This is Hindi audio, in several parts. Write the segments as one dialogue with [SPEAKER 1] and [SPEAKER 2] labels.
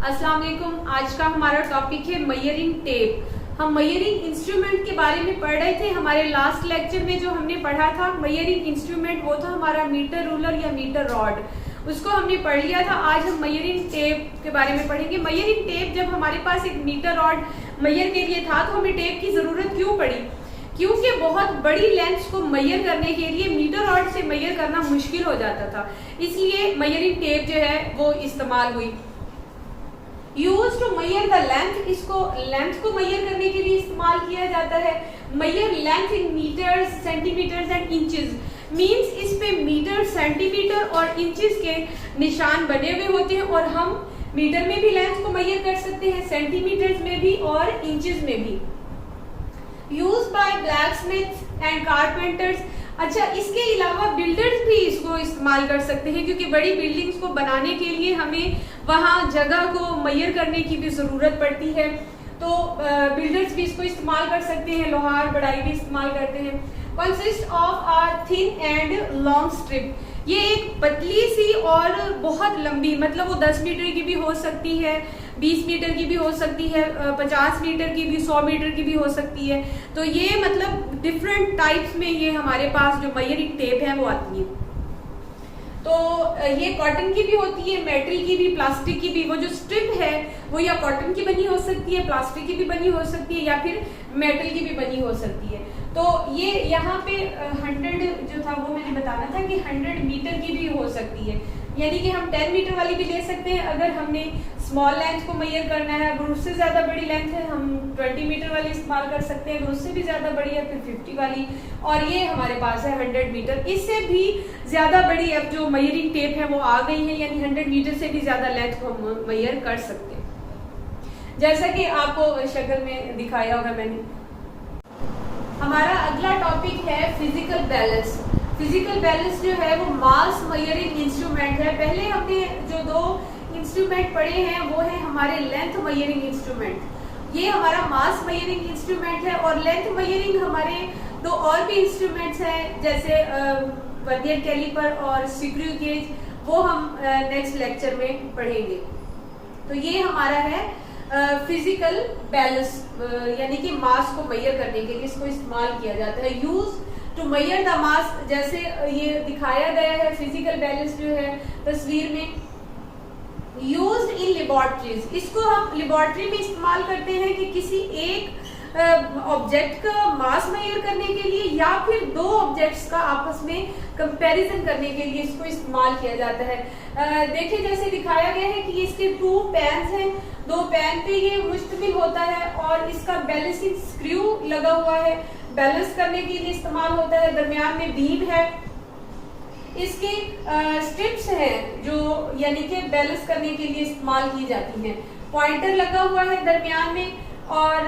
[SPEAKER 1] अस्सलाम वालेकुम। आज का हमारा टॉपिक है मेजरिंग टेप। हम मेजरिंग इंस्ट्रूमेंट के बारे में पढ़ रहे थे। हमारे लास्ट लेक्चर में जो हमने पढ़ा था मेजरिंग इंस्ट्रूमेंट, वो था हमारा मीटर रूलर या मीटर रॉड, उसको हमने पढ़ लिया था। आज हम मेजरिंग टेप के बारे में पढ़ेंगे। मेजरिंग टेप, जब हमारे पास एक मीटर रॉड मेजर के लिए था तो हमें टेप की जरूरत क्यों पड़ी? क्योंकि बहुत बड़ी लेंथ को मेजर करने के लिए मीटर रॉड से मेजर करना मुश्किल हो जाता था, इसलिए मेजरिंग टेप जो है वो इस्तेमाल हुई। Use to measure the length, इसको लेंथ को मेजर करने के लिए इस्तेमाल किया जाता है। Measure length in metres, centimetres and inches, means इस पे मीटर, सेंटीमीटर और इंचेस के निशान बने हुए होते हैं और हम मीटर में भी लेंथ को मेजर कर सकते हैं, सेंटीमीटर्स में भी और इंचेस में भी। Use by blacksmiths and carpenters. अच्छा, इसके अलावा बिल्डर्स भी इसको इस्तेमाल कर सकते हैं, क्योंकि बड़ी बिल्डिंग्स को बनाने के लिए हमें वहां जगह को मेजर करने की भी जरूरत पड़ती है, तो बिल्डर्स भी इसको इस्तेमाल कर सकते हैं, लोहार बढ़ाई भी इस्तेमाल करते हैं। Consist of a thin and long strip, ये एक पतली सी और बहुत लंबी, मतलब वो 10 मीटर की भी हो सकती है, 20 मीटर की भी हो सकती है, 50 मीटर की भी, 100 मीटर की भी हो सकती है। तो ये मतलब डिफरेंट टाइप्स में ये हमारे पास जो मेजरिंग टेप है वो आती है। तो ये कॉटन की भी होती है, मेटल की भी, प्लास्टिक की भी। वो जो स्ट्रिप है वो या कॉटन की बनी हो सकती है, प्लास्टिक की भी बनी हो सकती है, या फिर मेटल की भी बनी हो सकती है। तो ये यहाँ पे 100 जो था वो मैंने बताना था कि 100 मीटर की भी हो सकती है, यानी कि हम 10 मीटर वाली भी ले सकते हैं अगर हमने स्मॉल लेंथ को मेजर करना है। अगर उससे ज्यादा बड़ी लेंथ है हम 20 मीटर वाली इस्तेमाल कर सकते हैं, अगर उससे भी ज्यादा बड़ी है फिर 50 वाली, और ये हमारे पास है 100 मीटर। इससे भी ज्यादा बड़ी अब जो मेजरिंग टेप है वो आ गई है, यानी 100 मीटर से भी ज्यादा लेंथ को हम मेजर कर सकते हैं, जैसा कि आपको शक्ल में दिखाया होगा मैंने। हमारा अगला टॉपिक है फिजिकल बैलेंस। फिजिकल बैलेंस जो है वो मास मेजरिंग इंस्ट्रूमेंट है। पहले हमने जो दो इंस्ट्रूमेंट पढ़े हैं वो है हमारे लेंथ मेजरिंग इंस्ट्रूमेंट, ये हमारा मास मेजरिंग इंस्ट्रूमेंट है, और लेंथ मेजरिंग हमारे दो और भी इंस्ट्रूमेंट्स हैं, जैसे वर्नियर कैलिपर और स्क्रू गेज, वो हम नेक्स्ट लेक्चर में पढ़ेंगे। तो ये हमारा है फिजिकल बैलेंस, यानी कि मास को मेजर करने के लिए इसको इस्तेमाल किया जाता है। Use to measure the mass, जैसे ये दिखाया गया है फिजिकल बैलेंस जो है तस्वीर में। यूज्ड इन लेबोरेटरीज, इसको हम लेबोरेटरी में इस्तेमाल करते हैं कि किसी एक ऑब्जेक्ट का मास मेजर करने के लिए या फिर दो ऑब्जेक्ट्स का आपस में कंपैरिजन करने के लिए इसको इस्तेमाल किया जाता है। देखिए जैसे दिखाया गया है कि इसके 2 पैन्स हैं, 2 पैन पे ये मुश्तमिल होता है और इसका बैलेंसिंग स्क्रू लगा हुआ है, बैलेंस करने के लिए इस्तेमाल होता है। दरमियान में बीम है, इसकी स्ट्रिप्स हैं जो यानी कि बैलेंस करने के लिए इस्तेमाल की जाती हैं। पॉइंटर लगा हुआ है दरमियान में, और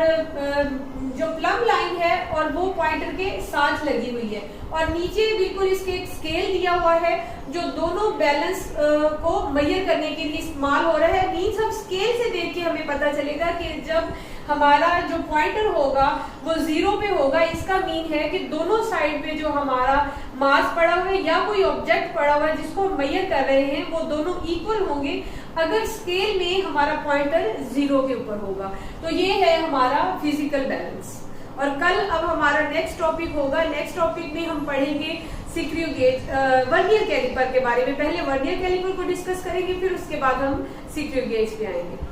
[SPEAKER 1] जो प्लम लाइन है और वो पॉइंटर के साथ लगी हुई है, और नीचे बिल्कुल इसके एक स्केल दिया हुआ है जो दोनों बैलेंस को मेजर करने के लिए इस्तेमाल हो रहा है। मीन्स हम स्केल से देख के हमें पता चलेगा कि जब हमारा जो पॉइंटर होगा वो 0 पे होगा, इसका मीन है कि दोनों साइड पे जो हमारा मास पड़ा हुआ है या कोई ऑब्जेक्ट पड़ा हुआ है जिसको हम मेजर कर रहे हैं वो दोनों इक्वल होंगे अगर स्केल में हमारा पॉइंटर 0 के ऊपर होगा। तो ये है हमारा फिजिकल बैलेंस। और कल अब हमारा नेक्स्ट टॉपिक होगा, नेक्स्ट टॉपिक में हम पढ़ेंगे स्क्रू गेज, वर्नियर कैलिपर के बारे में। पहले वर्नियर कैलिपर को डिस्कस करेंगे, फिर उसके बाद हम स्क्रू गेज पे आएंगे।